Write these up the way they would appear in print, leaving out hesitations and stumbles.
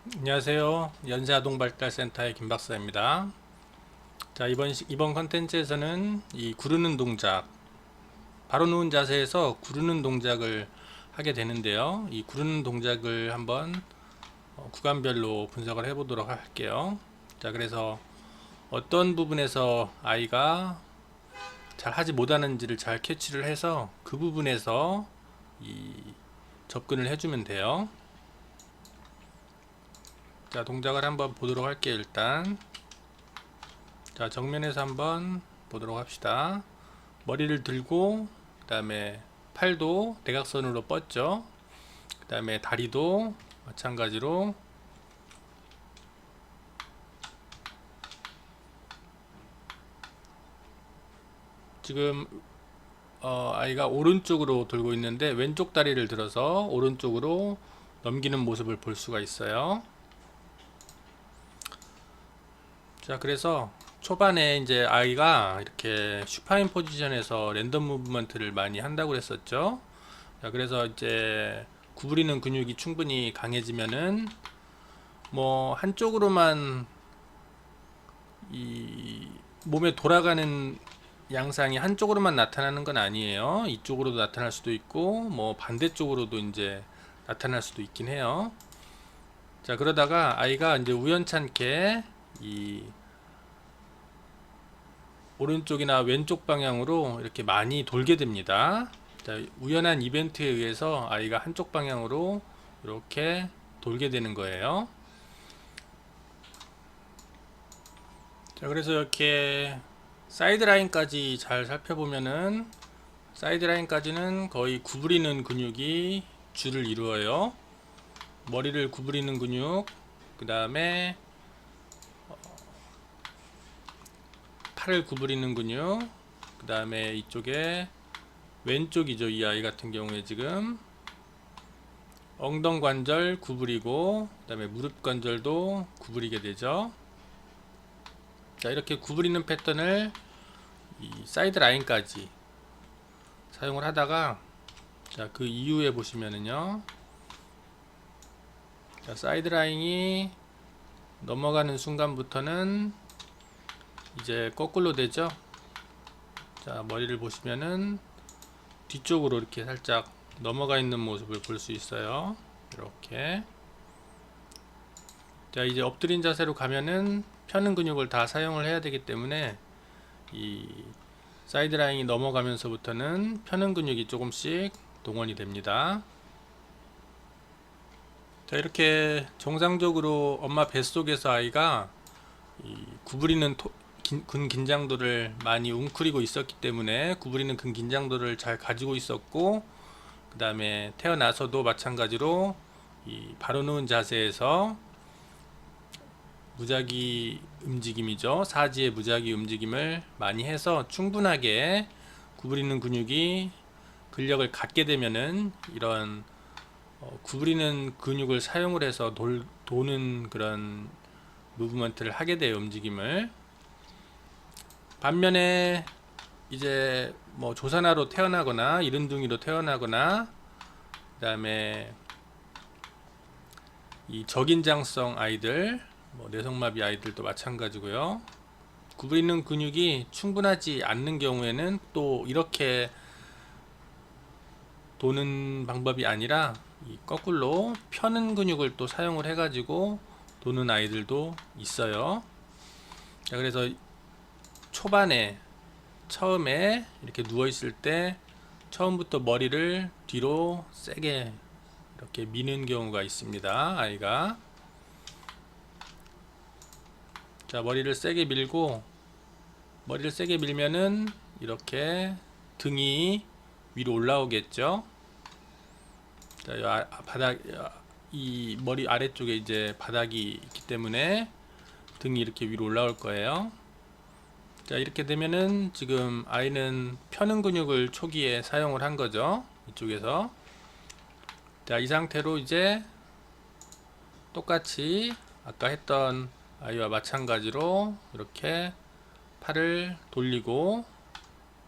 안녕하세요. 연세아동발달센터의 김박사입니다. 자, 이번 컨텐츠에서는 이 구르는 동작, 바로 누운 자세에서 구르는 동작을 하게 되는데요. 이 구르는 동작을 한번 구간별로 분석을 해보도록 할게요. 자, 그래서 어떤 부분에서 아이가 잘 하지 못하는지를 잘 캐치를 해서 그 부분에서 이 접근을 해주면 돼요. 자, 동작을 한번 보도록 할게요. 일단 자, 정면에서 한번 보도록 합시다. 머리를 들고 그 다음에 팔도 대각선으로 뻗죠. 그 다음에 다리도 마찬가지로 지금 아이가 오른쪽으로 들고 있는데 왼쪽 다리를 들어서 오른쪽으로 넘기는 모습을 볼 수가 있어요. 자, 그래서 초반에 이제 아이가 이렇게 슈파인 포지션에서 랜덤 무브먼트를 많이 한다고 그랬었죠. 자, 그래서 이제 구부리는 근육이 충분히 강해지면은 뭐 한쪽으로만 이 몸에 돌아가는 양상이 한쪽으로만 나타나는 건 아니에요. 이쪽으로도 나타날 수도 있고 뭐 반대쪽으로도 이제 나타날 수도 있긴 해요. 자, 그러다가 아이가 이제 우연찮게 이 오른쪽이나 왼쪽 방향으로 이렇게 많이 돌게 됩니다. 자, 우연한 이벤트에 의해서 아이가 한쪽 방향으로 이렇게 돌게 되는 거예요. 자, 그래서 이렇게 사이드라인까지 잘 살펴보면은 사이드라인까지는 거의 구부리는 근육이 주를 이루어요. 머리를 구부리는 근육, 그 다음에 팔을 구부리는 근육, 그 다음에 이쪽에 왼쪽이죠. 이 아이 같은 경우에 지금 엉덩관절 구부리고 그 다음에 무릎 관절도 구부리게 되죠. 자, 이렇게 구부리는 패턴을 이 사이드 라인까지 사용을 하다가 자, 그 이후에 보시면은요. 자, 사이드 라인이 넘어가는 순간부터는 이제 거꾸로 되죠. 자, 머리를 보시면은 뒤쪽으로 이렇게 살짝 넘어가 있는 모습을 볼 수 있어요. 이렇게. 자, 이제 엎드린 자세로 가면은 펴는 근육을 다 사용을 해야 되기 때문에 이 사이드 라인이 넘어가면서부터는 펴는 근육이 조금씩 동원이 됩니다. 자, 이렇게 정상적으로 엄마 뱃속에서 아이가 이 구부리는 근 긴장도를 많이 웅크리고 있었기 때문에 구부리는 근 긴장도를 잘 가지고 있었고, 그 다음에 태어나서도 마찬가지로 이 바로 누운 자세에서 무작위 움직임이죠. 사지의 무작위 움직임을 많이 해서 충분하게 구부리는 근육이 근력을 갖게 되면은 이런 구부리는 근육을 사용을 해서 도는 그런 무브먼트를 하게 돼요. 움직임을. 반면에 이제 뭐 조산아로 태어나거나 이른둥이로 태어나거나 그다음에 이 저긴장성 아이들, 뭐 뇌성마비 아이들도 마찬가지고요. 구부리는 근육이 충분하지 않는 경우에는 또 이렇게 도는 방법이 아니라 이 거꾸로 펴는 근육을 또 사용을 해가지고 도는 아이들도 있어요. 자, 그래서 초반에 처음에 이렇게 누워 있을 때 처음부터 머리를 뒤로 세게 이렇게 미는 경우가 있습니다. 아이가. 자, 머리를 세게 밀면은 이렇게 등이 위로 올라오겠죠. 자, 이 머리 아래쪽에 이제 바닥이 있기 때문에 등이 이렇게 위로 올라올 거예요. 자, 이렇게 되면은 지금 아이는 펴는 근육을 초기에 사용을 한 거죠. 이쪽에서. 자, 이 상태로 이제 똑같이 아까 했던 아이와 마찬가지로 이렇게 팔을 돌리고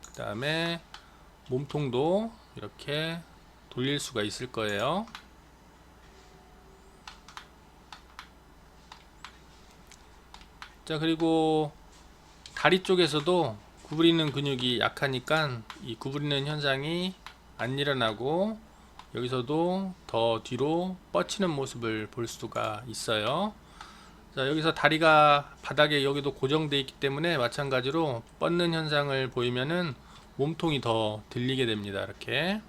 그 다음에 몸통도 이렇게 돌릴 수가 있을 거예요. 자, 그리고 다리 쪽에서도 구부리는 근육이 약하니까 이 구부리는 현상이 안 일어나고 여기서도 더 뒤로 뻗치는 모습을 볼 수가 있어요. 자, 여기서 다리가 바닥에 여기도 고정되어 있기 때문에 마찬가지로 뻗는 현상을 보이면은 몸통이 더 들리게 됩니다. 이렇게.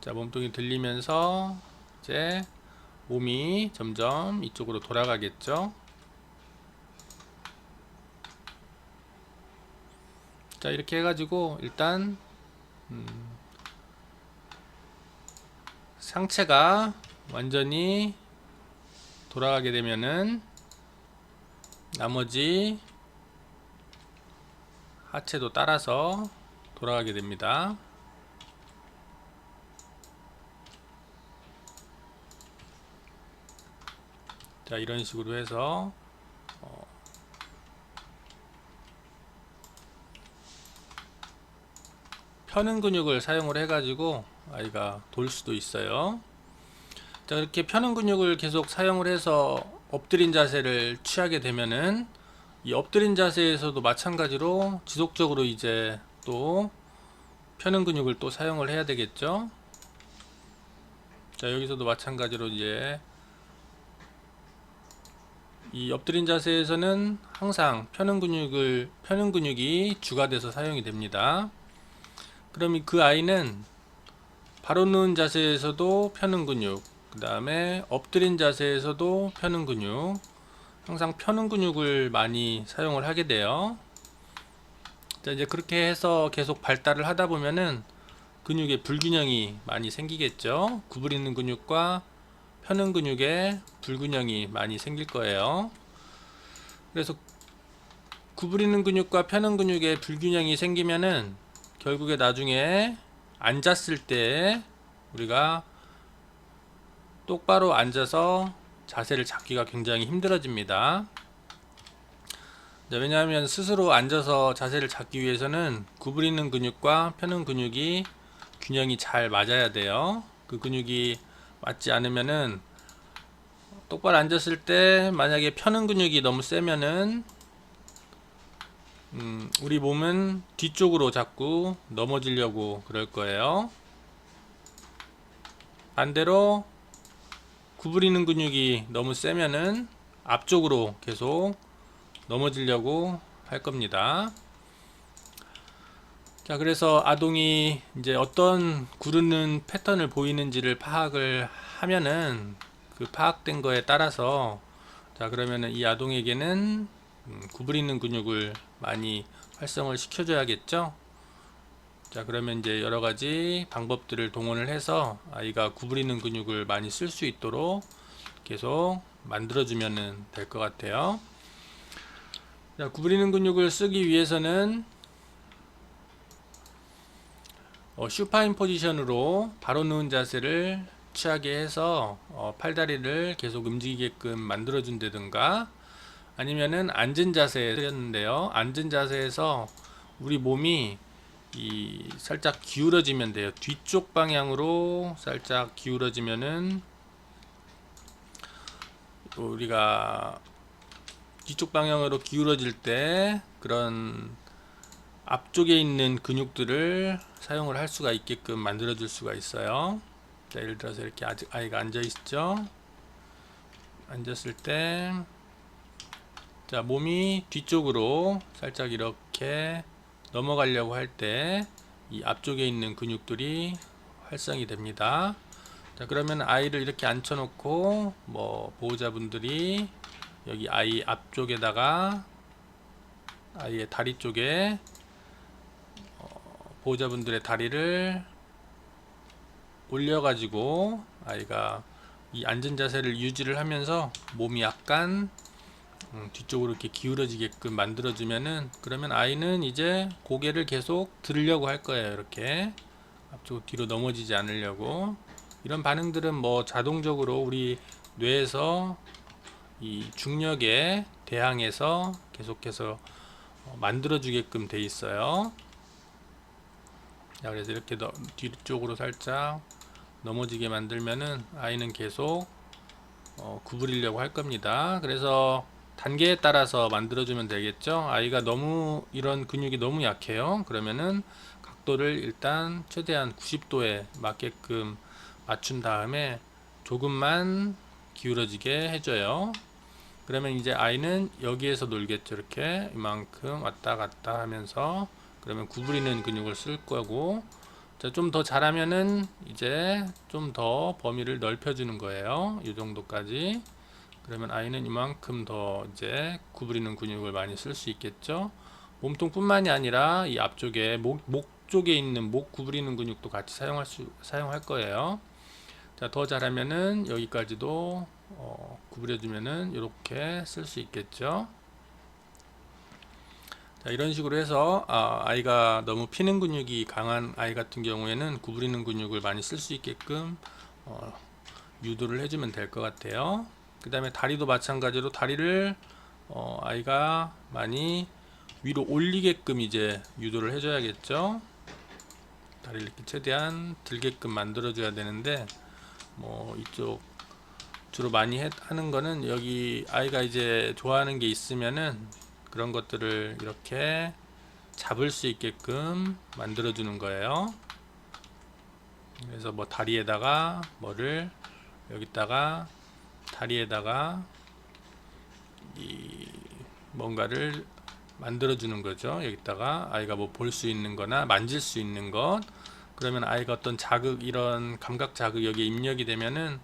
자, 몸통이 들리면서 이제 몸이 점점 이쪽으로 돌아가겠죠. 자, 이렇게 해가지고 일단 상체가 완전히 돌아가게 되면은 나머지 하체도 따라서 돌아가게 됩니다. 자, 이런 식으로 해서 펴는 근육을 사용을 해가지고 아이가 돌 수도 있어요. 자, 이렇게 펴는 근육을 계속 사용을 해서 엎드린 자세를 취하게 되면은 이 엎드린 자세에서도 마찬가지로 지속적으로 이제 또 펴는 근육을 또 사용을 해야 되겠죠. 자, 여기서도 마찬가지로 이제 이 엎드린 자세에서는 항상 펴는 근육이 주가 돼서 사용이 됩니다. 그럼 그 아이는 바로 누운 자세에서도 펴는 근육, 그 다음에 엎드린 자세에서도 펴는 근육, 항상 펴는 근육을 많이 사용을 하게 돼요. 자, 이제 그렇게 해서 계속 발달을 하다 보면은 근육의 불균형이 많이 생기겠죠. 구부리는 근육과 펴는 근육에 불균형이 많이 생길 거예요. 그래서 구부리는 근육과 펴는 근육에 불균형이 생기면은 결국에 나중에 앉았을 때 우리가 똑바로 앉아서 자세를 잡기가 굉장히 힘들어집니다. 왜냐하면 스스로 앉아서 자세를 잡기 위해서는 구부리는 근육과 펴는 근육이 균형이 잘 맞아야 돼요. 그 근육이 맞지 않으면은 똑바로 앉았을 때 만약에 펴는 근육이 너무 세면은 우리 몸은 뒤쪽으로 자꾸 넘어지려고 그럴 거예요. 반대로 구부리는 근육이 너무 세면은 앞쪽으로 계속 넘어지려고 할 겁니다. 자, 그래서 아동이 이제 어떤 구르는 패턴을 보이는지를 파악을 하면은 그 파악된 거에 따라서 자, 그러면은 이 아동에게는 구부리는 근육을 많이 활성을 시켜줘야겠죠. 자, 그러면 이제 여러 가지 방법들을 동원을 해서 아이가 구부리는 근육을 많이 쓸 수 있도록 계속 만들어주면 될 것 같아요. 자, 구부리는 근육을 쓰기 위해서는 슈파인 포지션으로 바로 누운 자세를 취하게 해서 팔다리를 계속 움직이게끔 만들어 준다든가 아니면은 앉은 자세였는데요. 앉은 자세에서 우리 몸이 살짝 기울어지면 돼요. 뒤쪽 방향으로 살짝 기울어지면은 우리가 뒤쪽 방향으로 기울어질 때 그런 앞쪽에 있는 근육들을 사용을 할 수가 있게끔 만들어 줄 수가 있어요. 자, 예를 들어서 이렇게 아이가 앉아 있죠. 앉았을 때 자, 몸이 뒤쪽으로 살짝 이렇게 넘어가려고 할 때 이 앞쪽에 있는 근육들이 활성이 됩니다. 자, 그러면 아이를 이렇게 앉혀 놓고 보호자분들이 여기 아이 앞쪽에다가 아이의 다리 쪽에 보호자분들의 다리를 올려가지고 아이가 이 앉은 자세를 유지를 하면서 몸이 약간 뒤쪽으로 이렇게 기울어지게끔 만들어주면은 그러면 아이는 이제 고개를 계속 들으려고 할 거예요. 이렇게 앞쪽 뒤로 넘어지지 않으려고. 이런 반응들은 자동적으로 우리 뇌에서 이 중력에 대항해서 계속해서 만들어주게끔 돼 있어요. 자, 그래서 이렇게 뒤쪽으로 살짝 넘어지게 만들면은 아이는 계속 구부리려고 할 겁니다. 그래서 단계에 따라서 만들어주면 되겠죠. 아이가 너무 이런 근육이 너무 약해요. 그러면은 각도를 일단 최대한 90도에 맞게끔 맞춘 다음에 조금만 기울어지게 해줘요. 그러면 이제 아이는 여기에서 놀겠죠. 이렇게 이만큼 왔다 갔다 하면서, 그러면 구부리는 근육을 쓸 거고, 좀 더 잘하면은 이제 좀 더 범위를 넓혀주는 거예요. 이 정도까지. 그러면 아이는 이만큼 더 이제 구부리는 근육을 많이 쓸 수 있겠죠. 몸통뿐만이 아니라 이 앞쪽에 목 쪽에 있는 목 구부리는 근육도 같이 사용할 거예요. 자, 더 잘하면은 여기까지도 구부려주면은 이렇게 쓸 수 있겠죠. 자, 이런 식으로 해서 아이가 너무 피는 근육이 강한 아이 같은 경우에는 구부리는 근육을 많이 쓸 수 있게끔 유도를 해주면 될 것 같아요. 그 다음에 다리도 마찬가지로 다리를 아이가 많이 위로 올리게끔 이제 유도를 해줘야겠죠. 다리를 이렇게 최대한 들게끔 만들어 줘야 되는데, 이쪽 주로 많이 하는 거는, 여기 아이가 이제 좋아하는 게 있으면은 그런 것들을 이렇게 잡을 수 있게끔 만들어 주는 거예요. 그래서 뭐 다리에다가 뭐를 여기다가 다리에다가 이 뭔가를 만들어 주는 거죠. 여기다가 아이가 뭐 볼 수 있는 거나 만질 수 있는 것, 그러면 아이가 어떤 자극, 이런 감각 자극 여기에 입력이 되면은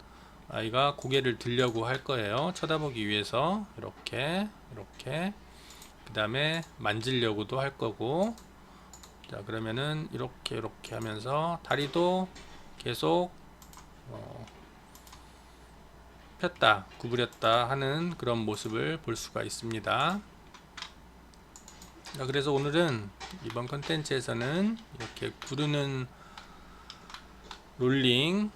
아이가 고개를 들려고 할 거예요. 쳐다보기 위해서 이렇게 그 다음에 만지려고도 할 거고. 자, 그러면은 이렇게 하면서 다리도 계속 폈다 구부렸다 하는 그런 모습을 볼 수가 있습니다. 자, 그래서 오늘은 이번 컨텐츠에서는 이렇게 구르는 롤링,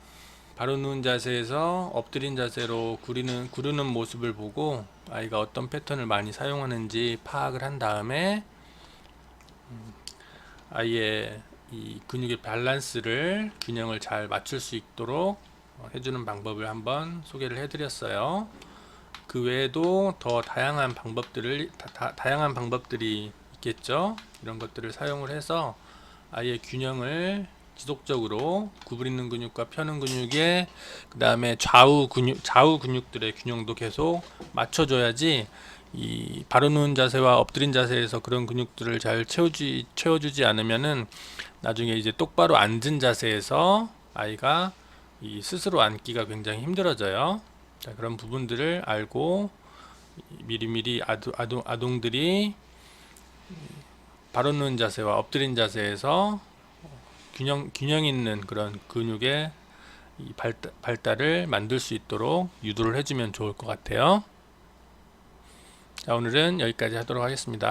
바로 누운 자세에서 엎드린 자세로 구르는 모습을 보고 아이가 어떤 패턴을 많이 사용하는지 파악을 한 다음에 아이의 이 근육의 밸런스를, 균형을 잘 맞출 수 있도록 해주는 방법을 한번 소개를 해드렸어요. 그 외에도 더 다양한 방법들이 있겠죠. 이런 것들을 사용을 해서 아이의 균형을 지속적으로 구부리는 근육과 펴는 근육의, 그 다음에 좌우 근육들의 균형도 계속 맞춰줘야지, 이 바로 누운 자세와 엎드린 자세에서 그런 근육들을 잘 채워주지 않으면은 나중에 이제 똑바로 앉은 자세에서 아이가 이 스스로 앉기가 굉장히 힘들어져요. 자, 그런 부분들을 알고 미리미리 아동들이 바로 누운 자세와 엎드린 자세에서 균형 있는 그런 근육의 이 발달을 만들 수 있도록 유도를 해주면 좋을 것 같아요. 자, 오늘은 여기까지 하도록 하겠습니다.